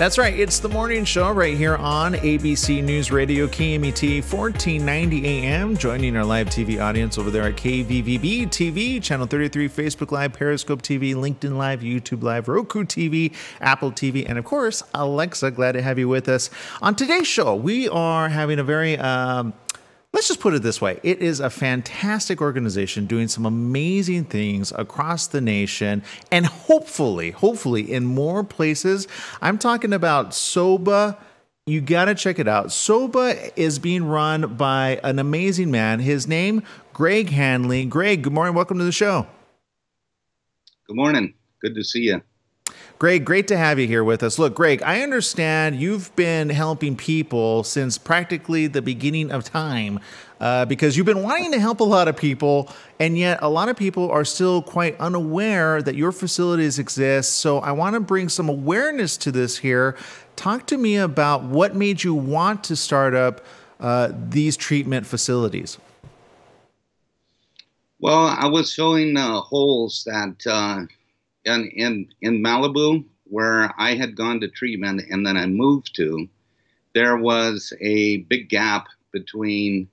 That's right. It's the morning show right here on ABC News Radio, KMET 1490 AM. Joining our live TV audience over there at KVVB TV, Channel 33, Facebook Live, Periscope TV, LinkedIn Live, YouTube Live, Roku TV, Apple TV, and of course, Alexa. Glad to have you with us. On today's show, we are having a very... let's just put it this way. It is a fantastic organization doing some amazing things across the nation and hopefully in more places. I'm talking about SOBA. You got to check it out. SOBA is being run by an amazing man. His name, Greg Hanley. Greg, good morning. Welcome to the show. Good morning. Good to see you. Greg, great to have you here with us. Look, Greg, I understand you've been helping people since practically the beginning of time because you've been wanting to help a lot of people, and yet a lot of people are still quite unaware that your facilities exist. So I want to bring some awareness to this here. Talk to me about what made you want to start up these treatment facilities. Well, I was filling holes that... in Malibu, where I had gone to treatment and then I moved to, there was a big gap between,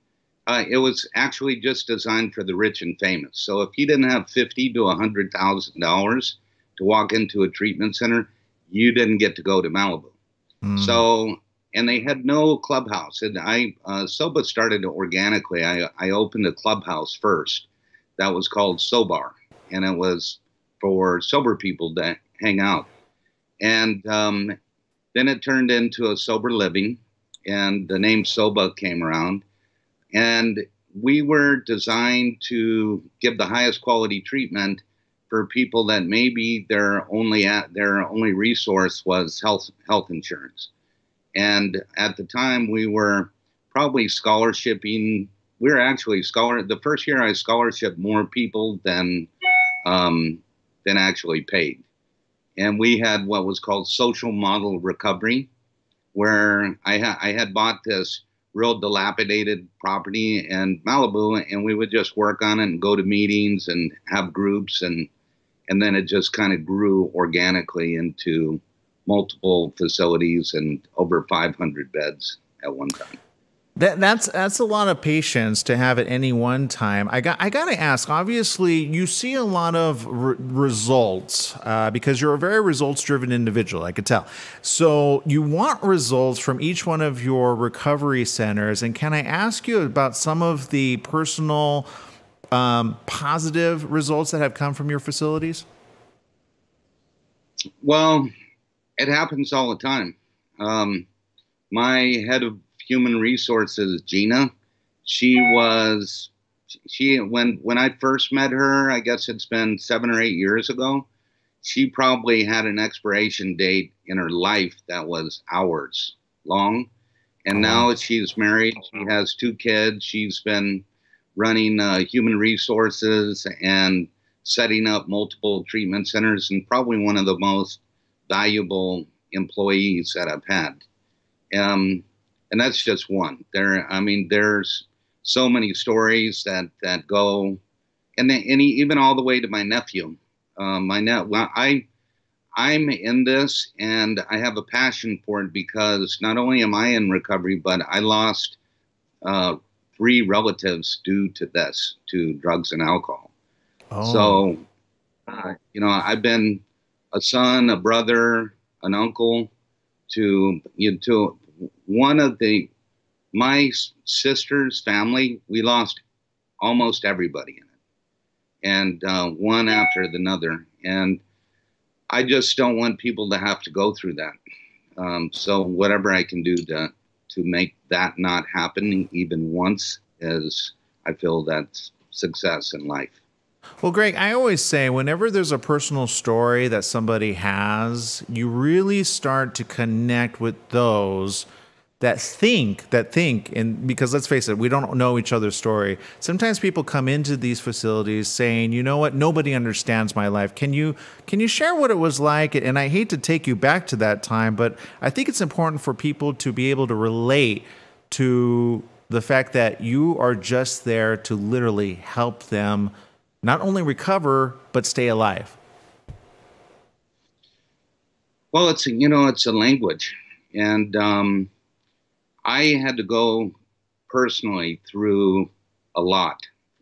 it was actually just designed for the rich and famous. So if you didn't have $50,000 to $100,000 to walk into a treatment center, you didn't get to go to Malibu. So, and they had no clubhouse. And SOBA started organically. I opened a clubhouse first that was called SOBAR, and it was for sober people to hang out. And then it turned into a sober living, and the name SOBA came around. And we were designed to give the highest quality treatment for people that maybe their only resource was health insurance. And at the time, we were probably scholarshiping. We were actually the first year I scholarshiped more people than actually paid. And we had what was called social model recovery, where I had bought this real dilapidated property in Malibu, and we would just work on it and go to meetings and have groups, and then it just kind of grew organically into multiple facilities and over 500 beds at one time. That's a lot of patience to have at any one time. I got to ask. Obviously, you see a lot of results because you're a very results-driven individual. I could tell. So you want results from each one of your recovery centers. And can I ask you about some of the personal positive results that have come from your facilities? Well, it happens all the time. My head of Human Resources, Gina, when I first met her, I guess it's been 7 or 8 years ago, she probably had an expiration date in her life that was hours long. And now she's married, she has 2 kids, she's been running human resources and setting up multiple treatment centers, and probably one of the most valuable employees that I've had. And that's just one. There's so many stories that go, and even all the way to my nephew. I'm in this, and I have a passion for it because not only am I in recovery, but I lost 3 relatives due to this, to drugs and alcohol. So, I've been a son, a brother, an uncle to one of my sister's family. We lost almost everybody in it, and one after another. And I just don't want people to have to go through that. So whatever I can do to make that not happen even once is, I feel that's success in life. Well, Greg, I always say whenever there's a personal story that somebody has, you really start to connect with those that think, and because let's face it, we don't know each other's story. Sometimes people come into these facilities saying, you know what, nobody understands my life. Can you share what it was like? And I hate to take you back to that time, but I think it's important for people to be able to relate to the fact that you are just there to literally help them – not only recover, but stay alive. Well, it's a language, and I had to go personally through a lot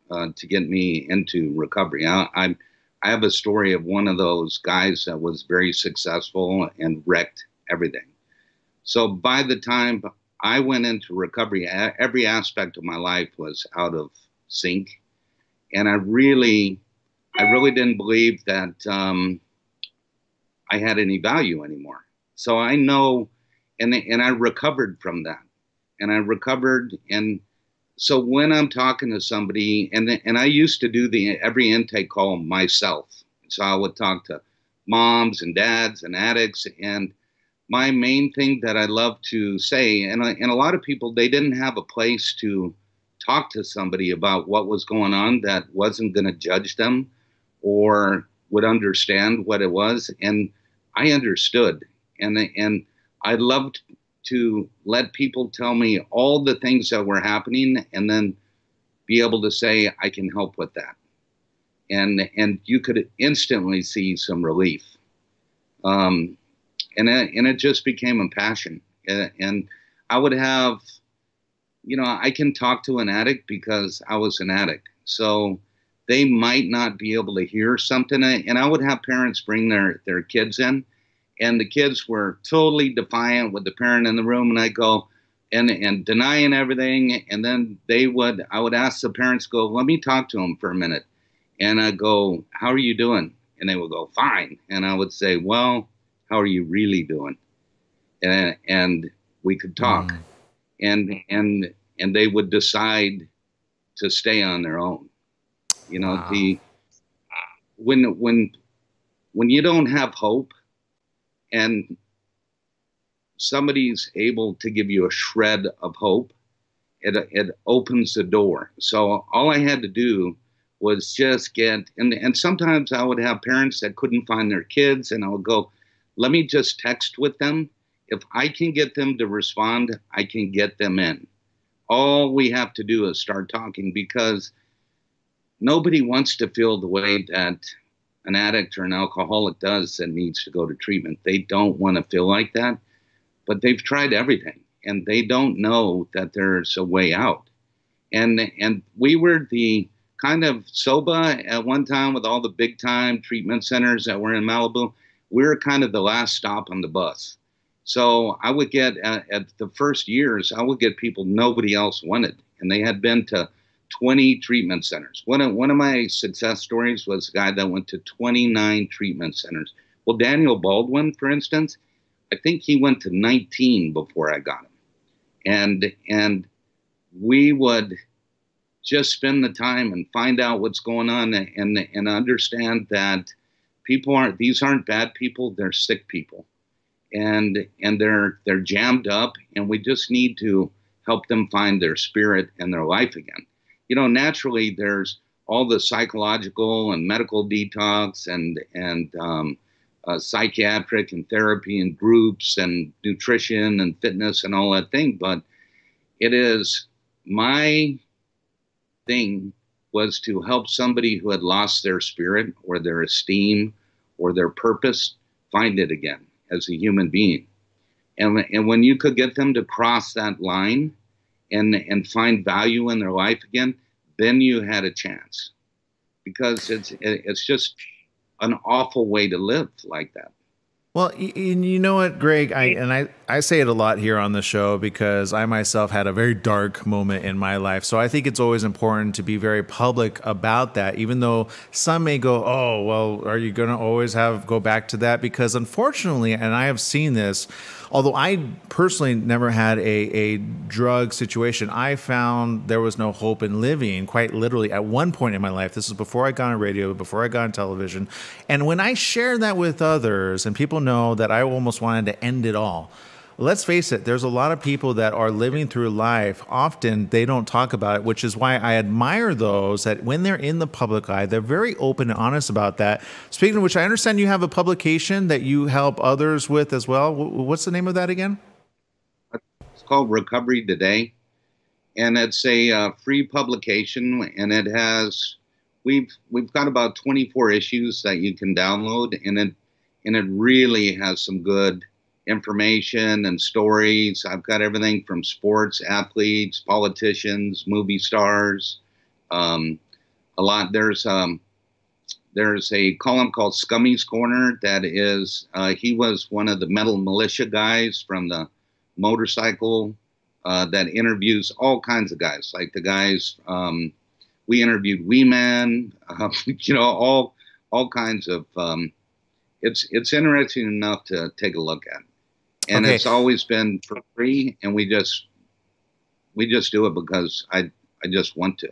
to get me into recovery. I have a story of one of those guys that was very successful and wrecked everything. So by the time I went into recovery, every aspect of my life was out of sync, and I really didn't believe that I had any value anymore. So I know, and I recovered from that, and I recovered, and so when I'm talking to somebody, and I used to do the every intake call myself, so I would talk to moms and dads and addicts, and my main thing that I love to say, and a lot of people, they didn't have a place to talk to somebody about what was going on that wasn't going to judge them or would understand what it was, and I understood, and I loved to let people tell me all the things that were happening, and then be able to say I can help with that, and you could instantly see some relief. Um, and it just became a passion. And I would have, I can talk to an addict because I was an addict. So they might not be able to hear something. And I would have parents bring their kids in, and the kids were totally defiant with the parent in the room. And I go, and denying everything. And then I would ask the parents, go, let me talk to them for a minute. And I go, how are you doing? And they would go, fine. And I would say, well, how are you really doing? And we could talk, Mm. and they would decide to stay on their own. Wow. The when you don't have hope, and somebody's able to give you a shred of hope, it opens the door. So all I had to do was just and sometimes I would have parents that couldn't find their kids, and I would go, let me just text with them. If I can get them to respond, I can get them in. All we have to do is start talking, because nobody wants to feel the way that an addict or an alcoholic does that needs to go to treatment. They don't want to feel like that, but they've tried everything, and they don't know that there's a way out. And we were the kind of SOBA at one time, with all the big time treatment centers that were in Malibu. We were kind of the last stop on the bus. So I would get at the first years, I would get people nobody else wanted, and they had been to 20 treatment centers. One of my success stories was a guy that went to 29 treatment centers. Well, Daniel Baldwin, for instance, I think he went to 19 before I got him. And we would just spend the time and find out what's going on, and understand that these aren't bad people, they're sick people. And they're jammed up, and we just need to help them find their spirit and their life again. Naturally there's all the psychological and medical detox, and psychiatric and therapy and groups and nutrition and fitness and all that thing, but it is my thing was to help somebody who had lost their spirit or their esteem or their purpose find it again as a human being. And when you could get them to cross that line and find value in their life again, then you had a chance, because it's just an awful way to live like that. Well, you know what, Greg, I say it a lot here on the show because I myself had a very dark moment in my life. So I think it's always important to be very public about that, even though some may go, oh, well, are you going to always go back to that? Because unfortunately, and I have seen this, although I personally never had a drug situation, I found there was no hope in living, quite literally, at one point in my life. This is before I got on radio, before I got on television. And when I share that with others, and people know that I almost wanted to end it all, let's face it, there's a lot of people that are living through life. Often they don't talk about it, which is why I admire those that when they're in the public eye, they're very open and honest about that. Speaking of which, I understand you have a publication that you help others with as well. What's the name of that again? It's called Recovery Today, and it's a free publication, and it has we've got about 24 issues that you can download, and it really has some good information and stories. I've got everything from sports, athletes, politicians, movie stars, a lot. There's a column called Scummy's Corner that is, he was one of the metal militia guys from the motorcycle that interviews all kinds of guys, like the guys, we interviewed Wee Man, you know, all kinds of, it's interesting enough to take a look at. And it's always been for free, and we just do it because I just want to.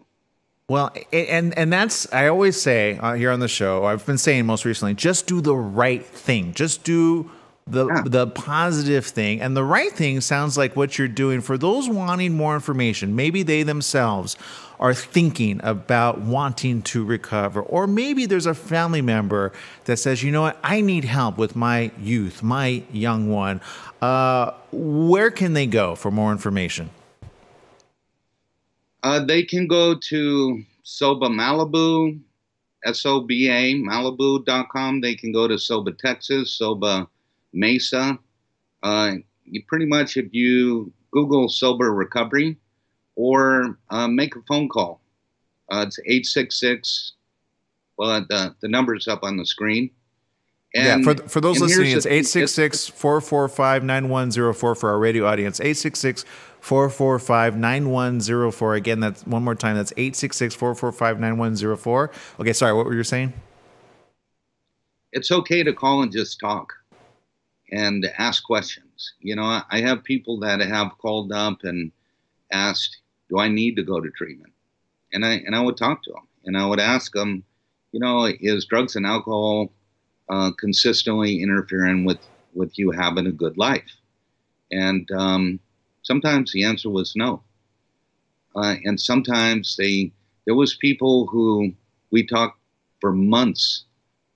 Well, and that's, I always say here on the show, I've been saying most recently, just do the right thing. Just do the positive thing. And the right thing sounds like what you're doing for those wanting more information. Maybe they themselves are thinking about wanting to recover, or maybe there's a family member that says, you know what, I need help with my youth, my young one. Where can they go for more information? They can go to Soba Malibu, SOBA, Malibu.com. They can go to Soba, Texas, Soba Mesa. You pretty much, if you Google sober recovery or make a phone call, it's 866. Well, the number's up on the screen. And, yeah, for those listening, it's 866-445-9104 for our radio audience. 866-445-9104. Again, that's one more time. That's 866-445-9104. Okay, sorry, what were you saying? It's okay to call and just talk and ask questions. You know, I have people that have called up and asked, do I need to go to treatment? And I would talk to them, and I would ask them, you know, is drugs and alcohol consistently interfering with you having a good life? And sometimes the answer was no. And sometimes there was people who we talked for months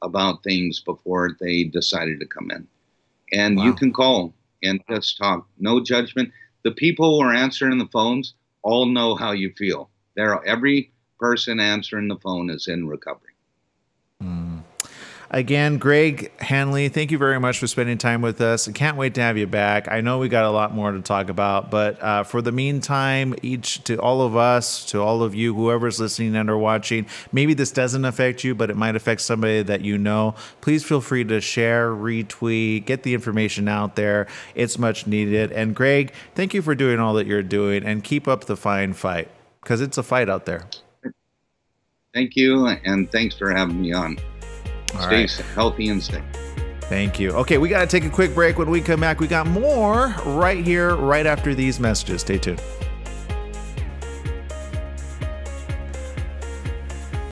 about things before they decided to come in. And wow. You can call and just talk, no judgment. The people who are answering the phones all know how you feel. Every person answering the phone is in recovery. Again, Greg Hanley, thank you very much for spending time with us. I can't wait to have you back. I know we got a lot more to talk about, but for the meantime, to all of us, to all of you, whoever's listening and or watching, maybe this doesn't affect you, but it might affect somebody that you know. Please feel free to share, retweet, get the information out there. It's much needed. And Greg, thank you for doing all that you're doing, and keep up the fine fight, because it's a fight out there. Thank you, and thanks for having me on. Stay healthy and safe. Thank you. Okay, we got to take a quick break. When we come back, we got more right here, right after these messages. Stay tuned.